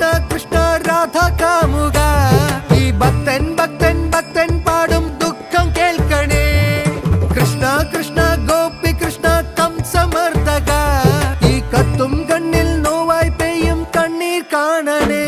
കൃഷ്ണ കൃഷ്ണ രാധ കാമുക ഈ ഭക്തൻ ഭക്തൻ ഭക്തൻ പാടും ദുഃഖം കേൾക്കണേ കൃഷ്ണ കൃഷ്ണ ഗോപി കൃഷ്ണ കംസമർദ്ദക ഈ കത്തും കണ്ണിൽ നോവായി പെയ്യും കണ്ണീർ കാണണേ